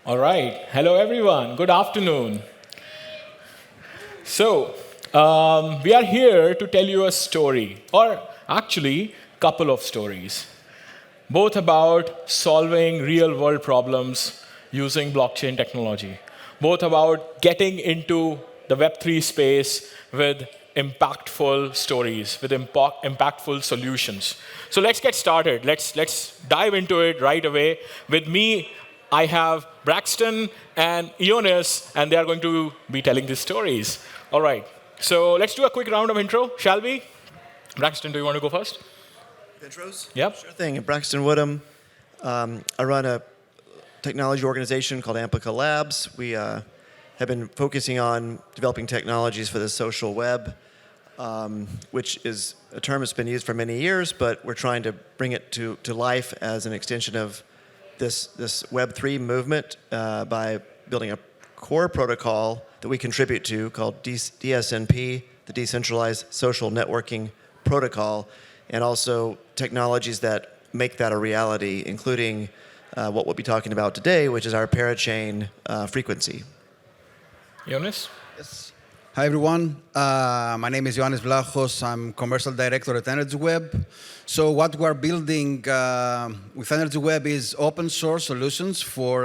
All right. Hello, everyone. Good afternoon. So, we are here to tell you a story, or actually, couple of stories, both about solving real-world problems using blockchain technology, both about getting into the Web3 space with impactful stories, with impactful solutions. So let's get started. Let's dive into it right away. With me, I have Braxton and Ioannis, and they are going to be telling these stories. All right. So let's do a quick round of intro, shall we? Braxton, do you want to go first? Intros? Yep. Sure thing. Braxton, Woodham. I run a technology organization called Amplica Labs. We have been focusing on developing technologies for the social web, which is a term that's been used for many years, but we're trying to bring it to life as an extension of this Web3 movement by building a core protocol that we contribute to called DSNP, the Decentralized Social Networking Protocol, and also technologies that make that a reality, including what we'll be talking about today, which is our parachain frequency. Ioannis? Yes. Hi, everyone. My name is Ioannis Vlachos. I'm Commercial Director at EnergyWeb. So what we're building with EnergyWeb is open source solutions for,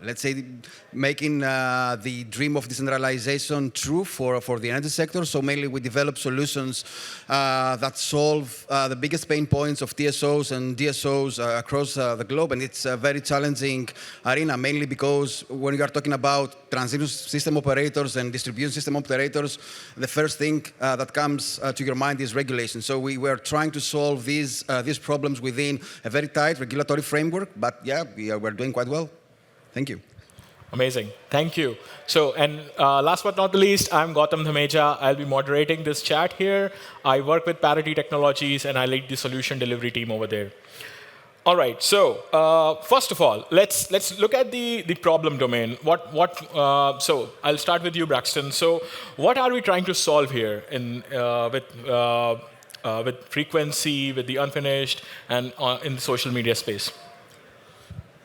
let's say, making the dream of decentralization true for the energy sector. So mainly we develop solutions that solve the biggest pain points of TSOs and DSOs across the globe. And it's a very challenging arena, mainly because when you are talking about transmission system operators and distribution system operators, the first thing that comes to your mind is regulation. So we were trying to solve these problems within a very tight regulatory framework. But yeah, we're doing quite well. Thank you. Amazing. Thank you. So, and last but not the least, I'm Gautam Dhameja. I'll be moderating this chat here. I work with Parity Technologies, and I lead the solution delivery team over there. All right. So, first of all, let's look at the problem domain. So, I'll start with you, Braxton. So, what are we trying to solve here with frequency, with the unfinished, and in the social media space?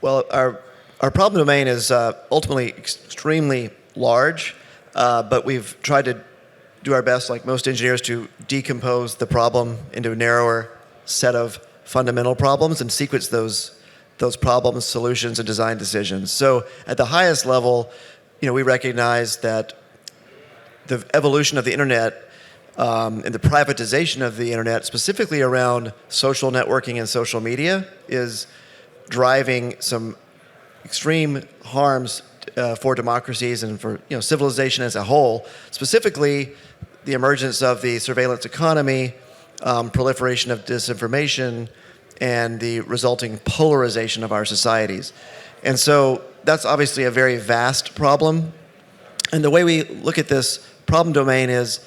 Well, our problem domain is ultimately extremely large, but we've tried to do our best, like most engineers, to decompose the problem into a narrower set of fundamental problems and sequence those problems, solutions, and design decisions. So at the highest level, we recognize that the evolution of the internet and the privatization of the internet, specifically around social networking and social media, is driving some extreme harms for democracies and for civilization as a whole. Specifically, the emergence of the surveillance economy, proliferation of disinformation, and the resulting polarization of our societies. And so that's obviously a very vast problem. And the way we look at this problem domain is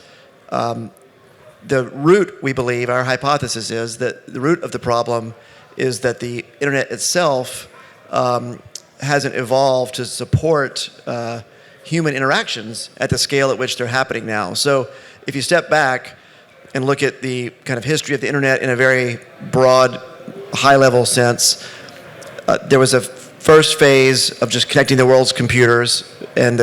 the root, we believe, our hypothesis is that the root of the problem is that the internet itself hasn't evolved to support human interactions at the scale at which they're happening now. So if you step back and look at the kind of history of the internet in a very broad, high-level sense, there was a first phase of just connecting the world's computers, and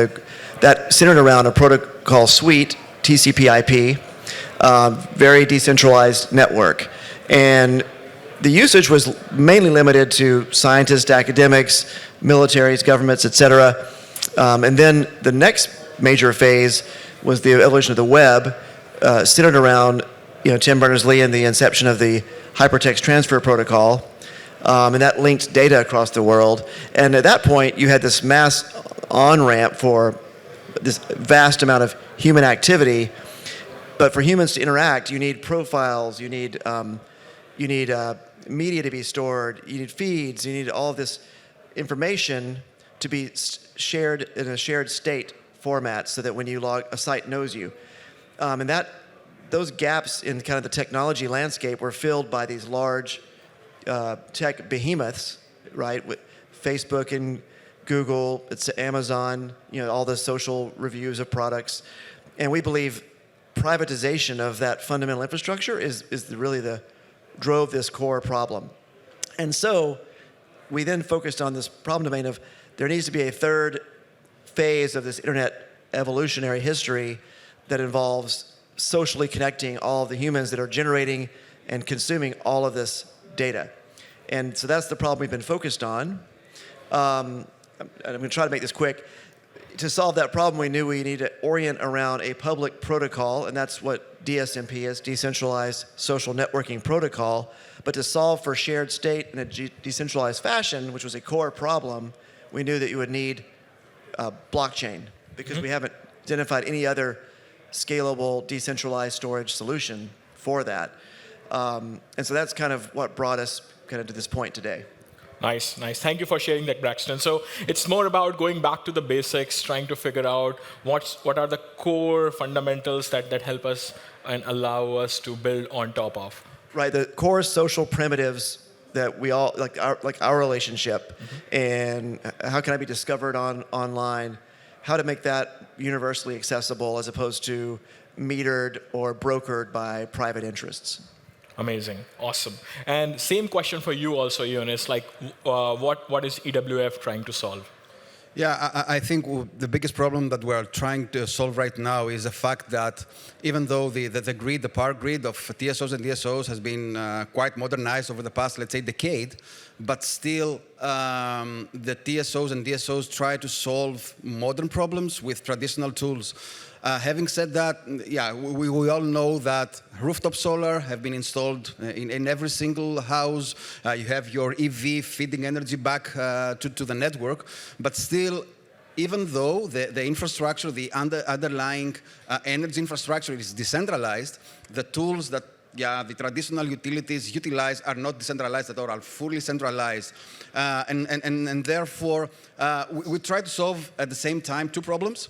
that centered around a protocol suite, TCP/IP, very decentralized network. And the usage was mainly limited to scientists, academics, militaries, governments, etc. And then the next major phase was the evolution of the web, centered around Tim Berners-Lee and the inception of the hypertext transfer protocol, and that linked data across the world. And at that point, you had this mass on-ramp for this vast amount of human activity. But for humans to interact, you need profiles, you need media to be stored, you need feeds, you need all of this information to be shared in a shared state format so that when you log, a site knows you. And those gaps in kind of the technology landscape were filled by these large tech behemoths, right? With Facebook and Google, it's Amazon, all the social reviews of products. And we believe privatization of that fundamental infrastructure is really drove this core problem. And so we then focused on this problem domain of there needs to be a third phase of this internet evolutionary history that involves socially connecting all of the humans that are generating and consuming all of this data. And so that's the problem we've been focused on. I'm going to try to make this quick. To solve that problem, we knew we need to orient around a public protocol, and that's what DSMP is, Decentralized Social Networking Protocol. But to solve for shared state in a decentralized fashion, which was a core problem, we knew that you would need blockchain, because we haven't identified any other scalable decentralized storage solution for that. And so that's kind of what brought us kind of to this point today. Nice, nice. Thank you for sharing that, Braxton. So it's more about going back to the basics, trying to figure out what are the core fundamentals that help us and allow us to build on top of. Right, the core social primitives that we all, like our relationship, and how can I be discovered online, how to make that universally accessible as opposed to metered or brokered by private interests. Amazing, awesome. And same question for you also, Ioannis, like what is EWF trying to solve? Yeah, I think the biggest problem that we're trying to solve right now is the fact that even though the grid, the power grid of TSOs and DSOs has been quite modernized over the past, let's say, decade, but still the TSOs and DSOs try to solve modern problems with traditional tools. Having said that, yeah, we all know that rooftop solar have been installed in every single house. You have your EV feeding energy back to the network. But still, even though the infrastructure, the underlying energy infrastructure is decentralized, the tools that the traditional utilities utilize are not decentralized at all, are fully centralized. And therefore, we try to solve at the same time two problems.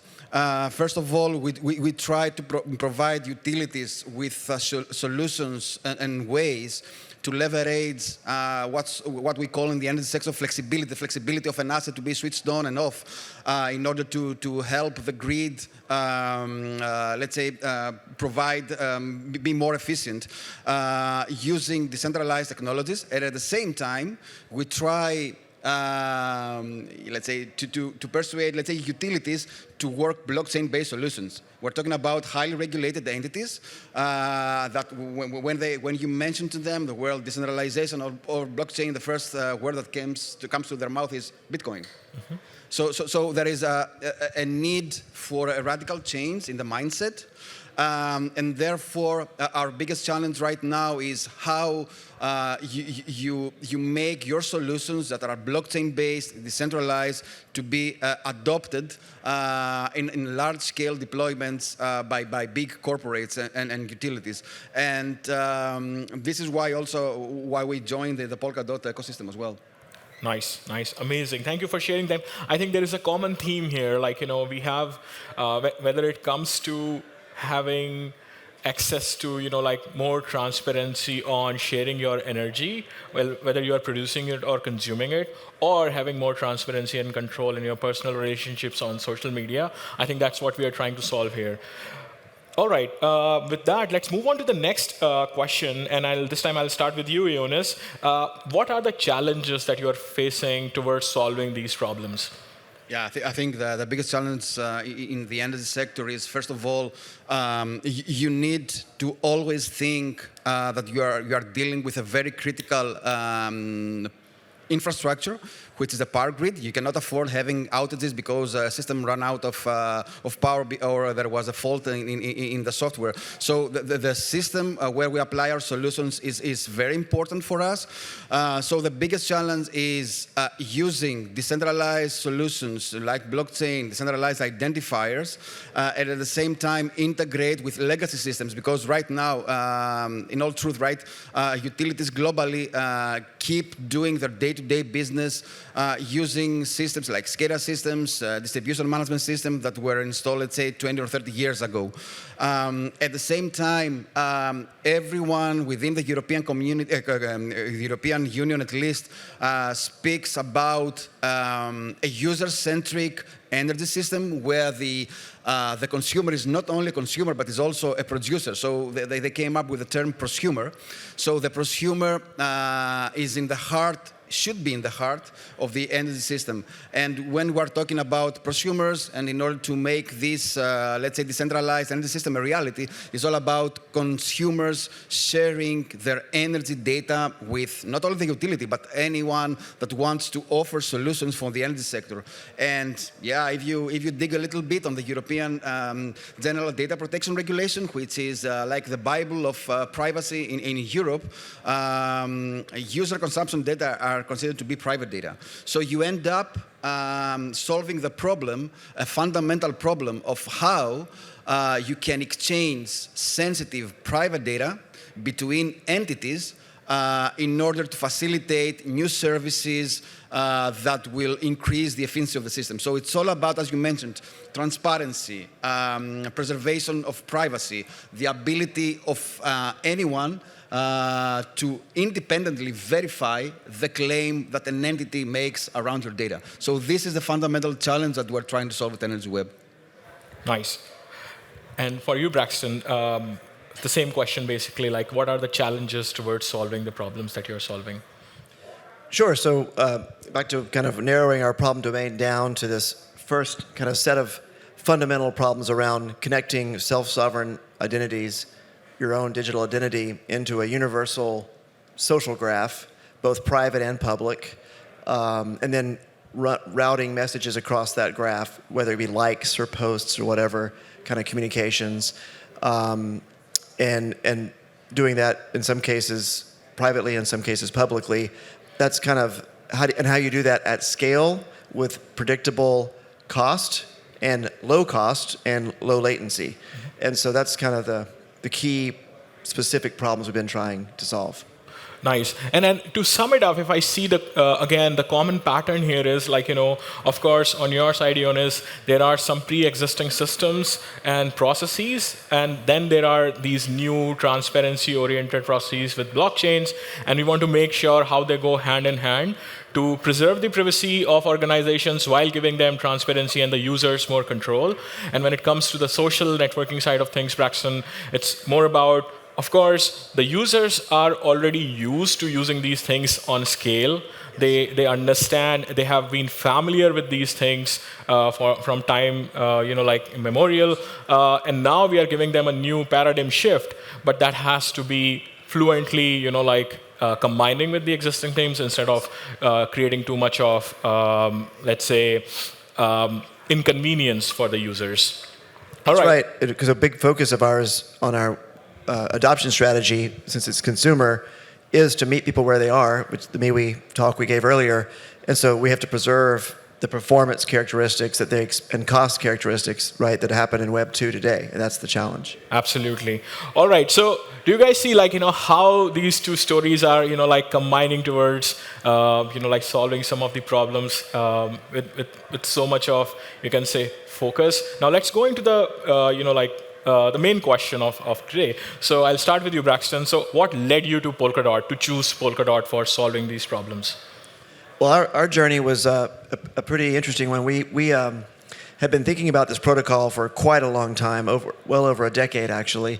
First of all, we try to provide utilities with solutions and ways to leverage what we call in the energy sector flexibility, the flexibility of an asset to be switched on and off in order to help the grid, let's say, provide, be more efficient using decentralized technologies. And at the same time, we try let's say, to persuade, let's say, utilities to work blockchain-based solutions. We're talking about highly regulated entities that when you mention to them the word decentralization or blockchain, the first word that comes to their mouth is Bitcoin. So there is a need for a radical change in the mindset. And therefore, our biggest challenge right now is how you make your solutions that are blockchain-based, decentralized, to be adopted in large-scale deployments by big corporates and utilities. And this is why we joined the Polkadot ecosystem as well. Nice, nice, amazing. Thank you for sharing them. I think there is a common theme here. Like, we have, whether it comes to having access to, like more transparency on sharing your energy, well, whether you are producing it or consuming it, or having more transparency and control in your personal relationships on social media. I think that's what we are trying to solve here. All right, with that, let's move on to the next question. And this time I'll start with you, Ioannis. What are the challenges that you are facing towards solving these problems? Yeah, I think the biggest challenge in the energy sector is, first of all, you need to always think that you are dealing with a very critical infrastructure, which is the power grid. You cannot afford having outages because a system ran out of power or there was a fault in the software. So the system where we apply our solutions is very important for us. So the biggest challenge is using decentralized solutions like blockchain, decentralized identifiers, and at the same time integrate with legacy systems, because right now, in all truth, right, utilities globally keep doing their day-to-day business using systems like SCADA systems, distribution management systems that were installed, let's say, 20 or 30 years ago. At the same time, everyone within the European community, the European Union at least, speaks about a user-centric energy system where the consumer is not only a consumer but is also a producer. So they came up with the term prosumer. So the prosumer is in the heart, should be in the heart of the energy system. And when we're talking about prosumers, and in order to make this, let's say, decentralized energy system a reality, it's all about consumers sharing their energy data with not only the utility, but anyone that wants to offer solutions for the energy sector. And yeah, if you dig a little bit on the European General Data Protection Regulation, which is like the Bible of privacy in Europe, user consumption data are considered to be private data. So you end up solving the problem, a fundamental problem of how you can exchange sensitive private data between entities in order to facilitate new services that will increase the efficiency of the system. So it's all about, as you mentioned, transparency, preservation of privacy, the ability of anyone to independently verify the claim that an entity makes around your data. So this is the fundamental challenge that we're trying to solve with Energy Web. Nice. And for you, Braxton, the same question basically, like what are the challenges towards solving the problems that you're solving? Sure. So back to kind of narrowing our problem domain down to this first kind of set of fundamental problems around connecting self-sovereign identities, your own digital identity, into a universal social graph, both private and public, and then routing messages across that graph, whether it be likes or posts or whatever kind of communications, and doing that in some cases privately, in some cases publicly. That's kind of how you do that at scale with predictable cost and low cost and low latency. Mm-hmm. And so that's kind of the key specific problems we've been trying to solve. Nice. And then to sum it up, if I see again, the common pattern here is like, of course, on your side, Ioannis, there are some pre-existing systems and processes, and then there are these new transparency-oriented processes with blockchains, and we want to make sure how they go hand in hand to preserve the privacy of organizations while giving them transparency and the users more control. And when it comes to the social networking side of things, Braxton, it's more about, of course, the users are already used to using these things on scale. They understand, they have been familiar with these things from time, like immemorial. And now we are giving them a new paradigm shift, but that has to be fluently, combining with the existing things instead of creating too much of, let's say, inconvenience for the users. All right. That's right, because a big focus of ours on our adoption strategy, since it's consumer, is to meet people where they are, which the MeWe talk we gave earlier. And so we have to preserve the performance characteristics and cost characteristics, right, that happen in Web 2 today. And that's the challenge. Absolutely. All right. So do you guys see, how these two stories are, combining towards, solving some of the problems with so much of, you can say, focus? Now let's go into the main question of today. So I'll start with you, Braxton. So what led you to Polkadot, to choose Polkadot for solving these problems? Well, our journey was a pretty interesting one. We had been thinking about this protocol for quite a long time, well over a decade, actually.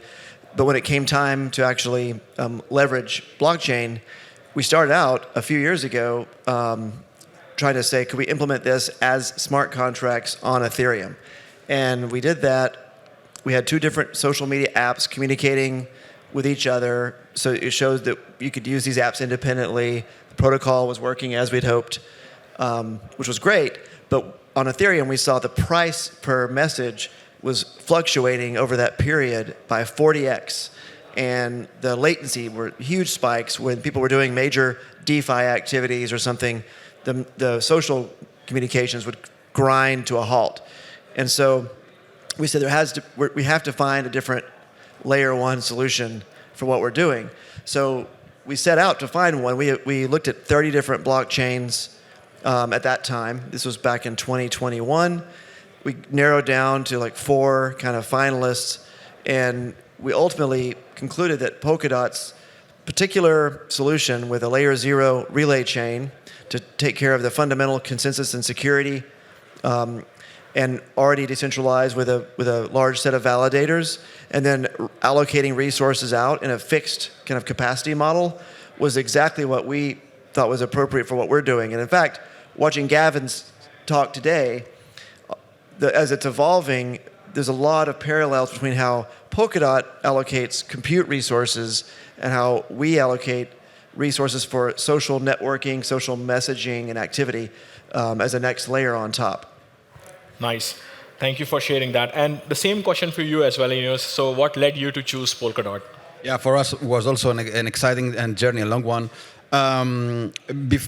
But when it came time to actually leverage blockchain, we started out a few years ago trying to say, could we implement this as smart contracts on Ethereum? And we did that. We had two different social media apps communicating with each other. So it shows that you could use these apps independently. The protocol was working as we'd hoped, which was great. But on Ethereum, we saw the price per message was fluctuating over that period by 40x. And the latency were huge spikes when people were doing major DeFi activities or something. The social communications would grind to a halt. And so we said we have to find a different layer one solution for what we're doing. So we set out to find one. We looked at 30 different blockchains at that time. This was back in 2021. We narrowed down to 4 kind of finalists, and we ultimately concluded that Polkadot's particular solution with a layer 0 relay chain to take care of the fundamental consensus and security, and already decentralized with a large set of validators, and then allocating resources out in a fixed kind of capacity model was exactly what we thought was appropriate for what we're doing. And in fact, watching Gavin's talk today, as it's evolving, there's a lot of parallels between how Polkadot allocates compute resources and how we allocate resources for social networking, social messaging, and activity as a next layer on top. Nice. Thank you for sharing that. And the same question for you as well, Ioannis. So what led you to choose Polkadot? Yeah, for us it was also an exciting and journey, a long one.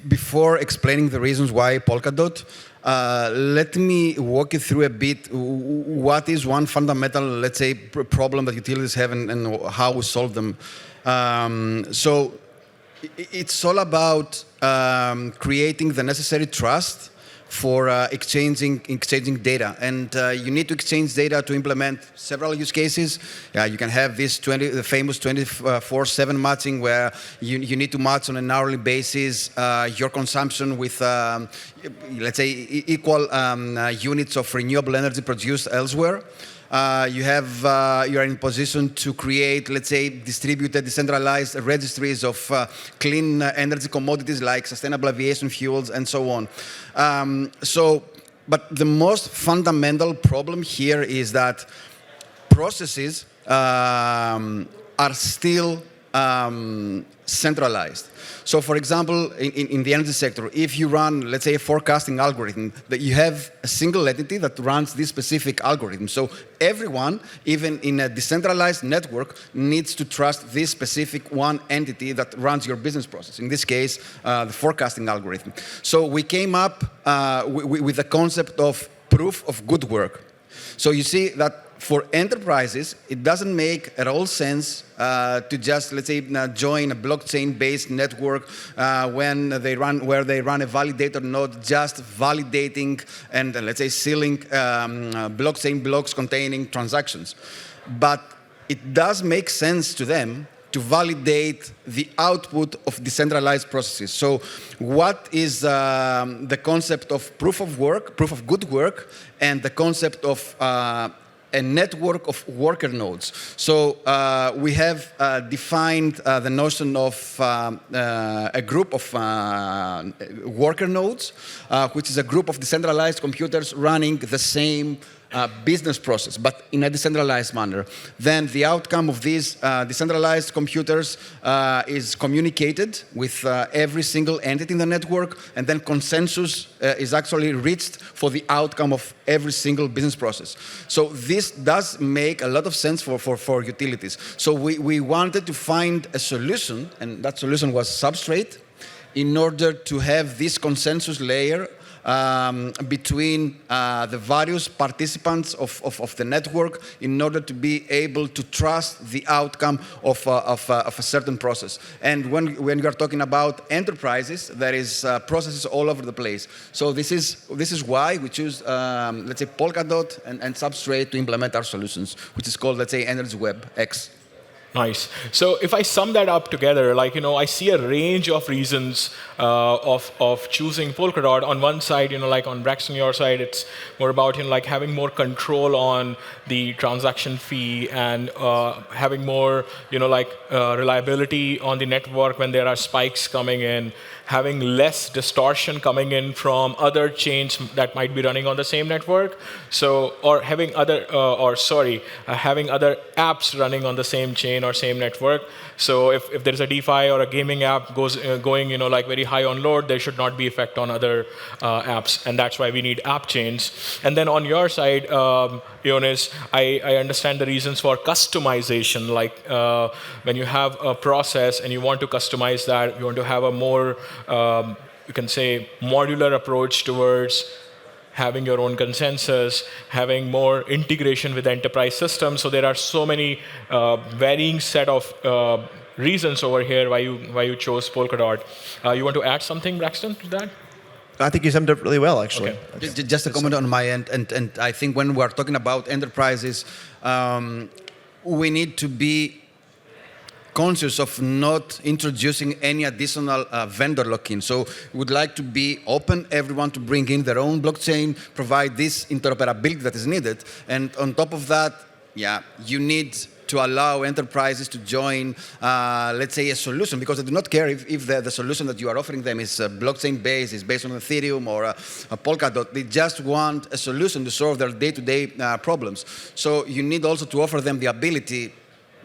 Before explaining the reasons why Polkadot, let me walk you through a bit what is one fundamental, let's say, problem that utilities have and how we solve them. So it's all about creating the necessary trust for exchanging data, and you need to exchange data to implement several use cases. You can have the famous 24/7 matching, where you need to match on an hourly basis your consumption with, let's say, equal units of renewable energy produced elsewhere. You are in position to create, let's say, distributed, decentralized registries of clean energy commodities like sustainable aviation fuels and so on. But the most fundamental problem here is that processes are still centralized. So, for example, in the energy sector, if you run, let's say, a forecasting algorithm, that you have a single entity that runs this specific algorithm. So everyone, even in a decentralized network, needs to trust this specific one entity that runs your business process. In this case, the forecasting algorithm. So we came up with the concept of proof of good work. So you see that for enterprises, it doesn't make at all sense to just, let's say, join a blockchain-based network where they run a validator node, just validating and, let's say, sealing blockchain blocks containing transactions. But it does make sense to them to validate the output of decentralized processes. So what is the concept of proof of good work, and the concept of a network of worker nodes? So we have defined the notion of a group of worker nodes, which is a group of decentralized computers running the same business process, but in a decentralized manner. Then the outcome of these decentralized computers is communicated with every single entity in the network, and then consensus is actually reached for the outcome of every single business process. So this does make a lot of sense for utilities. So we wanted to find a solution, and that solution was Substrate, in order to have this consensus layer between the various participants of the network, in order to be able to trust the outcome of a certain process. And when you are talking about enterprises, there is processes all over the place. So this is why we choose, let's say, Polkadot and Substrate to implement our solutions, which is called, let's say, Energy Web X. Nice. So if I sum that up together, I see a range of reasons of choosing Polkadot. On one side, like on Braxton, your side, it's more about having more control on the transaction fee and having more reliability on the network when there are spikes coming in, having less distortion coming in from other chains that might be running on the same network. So, or having other apps running on the same chain or same network. So if there's a DeFi or a gaming app going very high on load, there should not be effect on other apps, and that's why we need app chains. And then on your side, Ioannis, I understand the reasons for customization. When you have a process and you want to customize that, you want to have a more you can say modular approach towards having your own consensus, having more integration with enterprise systems. So there are so many varying set of reasons over here why you chose Polkadot. You want to add something, Braxton, to that? I think you summed it up really well, actually. Okay. Just a comment on my end, and I think when we're talking about enterprises, we need to be conscious of not introducing any additional vendor lock-in. So we would like to be open, everyone to bring in their own blockchain, provide this interoperability that is needed. And on top of that, you need to allow enterprises to join, let's say, a solution, because they do not care if the solution that you are offering them is blockchain-based, is based on Ethereum or a Polkadot. They just want a solution to solve their day-to-day problems. So you need also to offer them the ability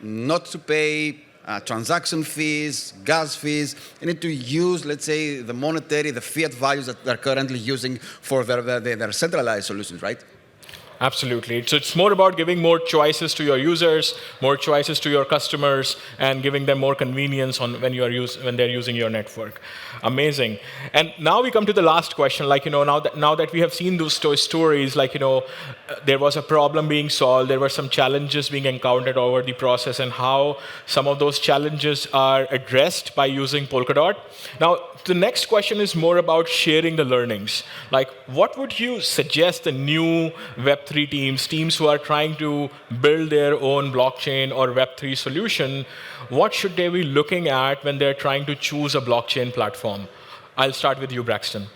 not to pay transaction fees, gas fees. You need to use, let's say, the monetary, the fiat values that they're currently using for their centralized solutions, right? Absolutely. So it's more about giving more choices to your users, more choices to your customers, and giving them more convenience on when they're using your network. Amazing. And now we come to the last question. Now that we have seen those stories, there was a problem being solved, there were some challenges being encountered over the process, and how some of those challenges are addressed by using Polkadot. Now, the next question is more about sharing the learnings. What would you suggest the new Web3 teams who are trying to build their own blockchain or Web3 solution, what should they be looking at when they're trying to choose a blockchain platform? I'll start with you, Braxton.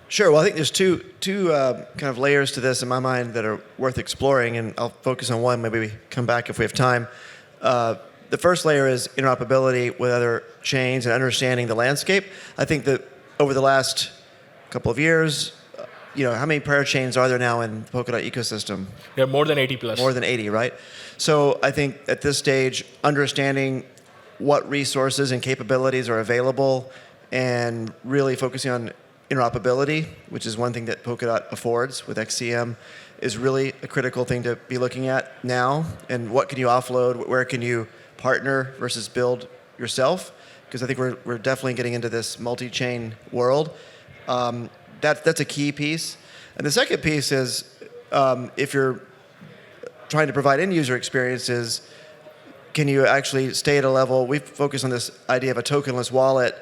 Sure. Well, I think there's two kind of layers to this in my mind that are worth exploring, and I'll focus on one. Maybe we come back if we have time. The first layer is interoperability with other chains and understanding the landscape. I think that over the last couple of years, how many parachains are there now in the Polkadot ecosystem? There are more than 80 plus. More than 80, right? So I think at this stage, understanding what resources and capabilities are available and really focusing on interoperability, which is one thing that Polkadot affords with XCM, is really a critical thing to be looking at now. And what can you offload? Where can you partner versus build yourself? Because I think we're definitely getting into this multi-chain world. That's a key piece. And the second piece is if you're trying to provide end-user experiences, can you actually stay at a level? We've focused on this idea of a tokenless wallet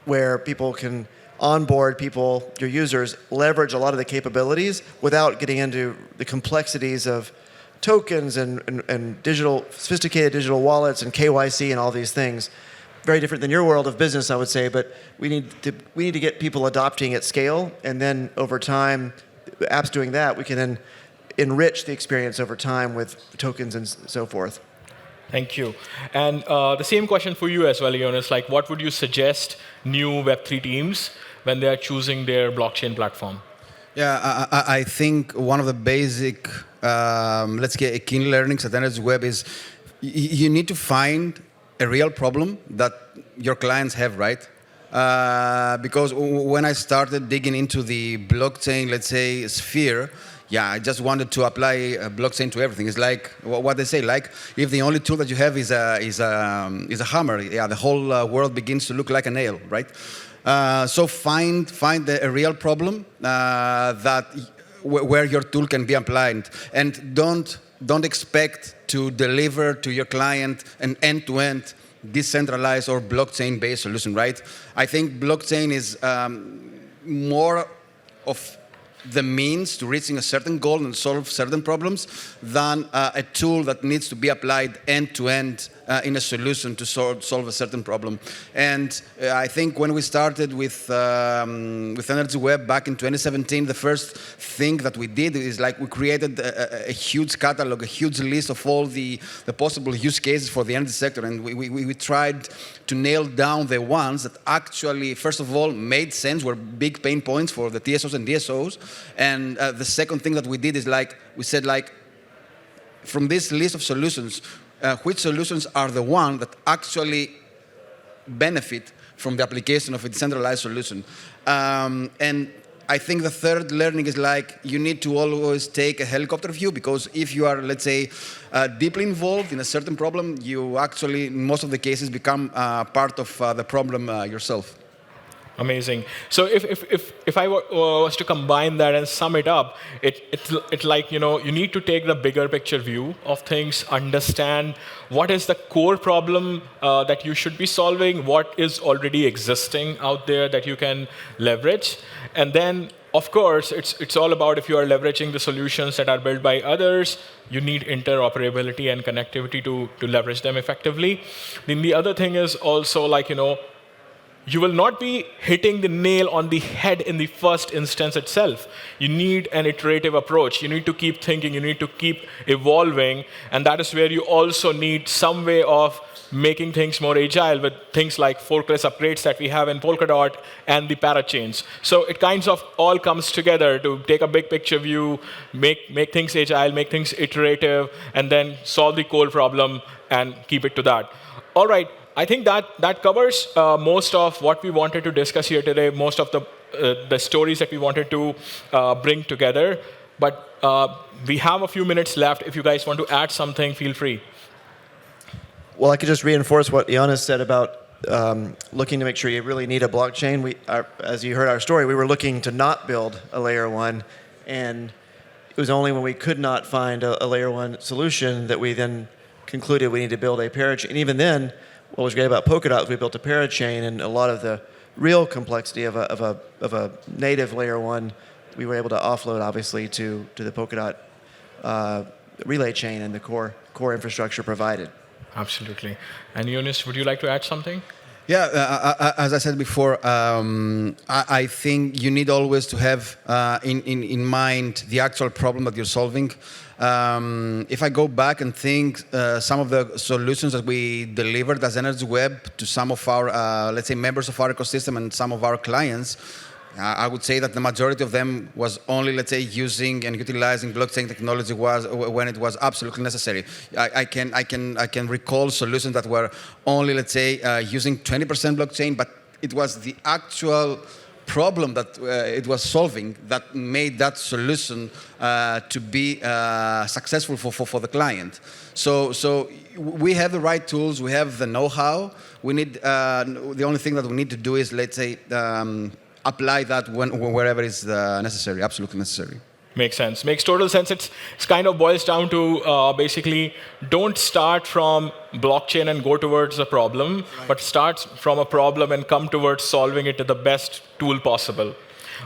where people can onboard people, your users, leverage a lot of the capabilities without getting into the complexities of tokens and sophisticated digital wallets and KYC and all these things. Very different than your world of business, I would say, but we need to get people adopting at scale, and then over time, apps doing that, we can then enrich the experience over time with tokens and so forth. Thank you. And the same question for you as well, Ioannis. What would you suggest new Web3 teams when they are choosing their blockchain platform? Yeah, I think one of the basic, let's get key learnings at Energy Web is you need to find a real problem that your clients have, right? Because when I started digging into the blockchain, let's say, sphere, I just wanted to apply a blockchain to everything. It's like what they say, if the only tool that you have is a hammer, the whole world begins to look like a nail, right? So find a real problem where your tool can be applied, and don't expect to deliver to your client an end-to-end decentralized or blockchain-based solution, right? I think blockchain is more of the means to reaching a certain goal and solve certain problems than a tool that needs to be applied end-to-end in a solution to solve a certain problem. And I think when we started with Energy Web back in 2017, the first thing that we did is we created a huge catalog, a huge list of all the possible use cases for the energy sector, and we tried to nail down the ones that actually, first of all, made sense, were big pain points for the TSOs and DSOs. And the second thing that we did is we said from this list of solutions, which solutions are the ones that actually benefit from the application of a decentralized solution. And I think the third learning is you need to always take a helicopter view, because if you are, let's say, deeply involved in a certain problem, you actually, in most of the cases, become part of the problem yourself. Amazing. So if I was to combine that and sum it up, it's like, you need to take the bigger picture view of things, understand what is the core problem that you should be solving, what is already existing out there that you can leverage. And then, of course, it's all about if you are leveraging the solutions that are built by others, you need interoperability and connectivity to leverage them effectively. Then the other thing is also you will not be hitting the nail on the head in the first instance itself. You need an iterative approach. You need to keep thinking. You need to keep evolving. And that is where you also need some way of making things more agile with things like forkless upgrades that we have in Polkadot and the parachains. So it kind of all comes together to take a big picture view, make things agile, make things iterative, and then solve the core problem and keep it to that. All right. I think that covers most of what we wanted to discuss here today, most of the stories that we wanted to bring together. But we have a few minutes left. If you guys want to add something, feel free. Well, I could just reinforce what Ioannis said about looking to make sure you really need a blockchain. As you heard our story, we were looking to not build a layer one, and it was only when we could not find a layer one solution that we then concluded we need to build a parachain. And even then, what was great about Polkadot is we built a parachain, and a lot of the real complexity of a native layer one, we were able to offload, obviously, to the Polkadot relay chain and the core infrastructure provided. Absolutely. And Ioannis, would you like to add something? Yeah, as I said before, I think you need always to have in mind the actual problem that you're solving. If I go back and think some of the solutions that we delivered as Energy Web to some of our, let's say, members of our ecosystem and some of our clients, I would say that the majority of them was only, let's say, using and utilizing blockchain technology when it was absolutely necessary. I can recall solutions that were only, let's say, using 20% blockchain, but it was the actual problem that it was solving that made that solution to be successful for the client. So we have the right tools, we have the know-how. We need the only thing that we need to do is, let's say, apply that wherever is necessary, absolutely necessary. Makes sense. Makes total sense. It's kind of boils down to basically don't start from blockchain and go towards a problem, right, but start from a problem and come towards solving it to the best tool possible.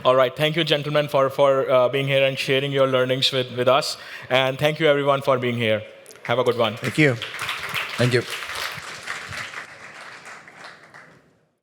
All right. Thank you, gentlemen, for being here and sharing your learnings with us. And thank you, everyone, for being here. Have a good one. Thank you. Thank you.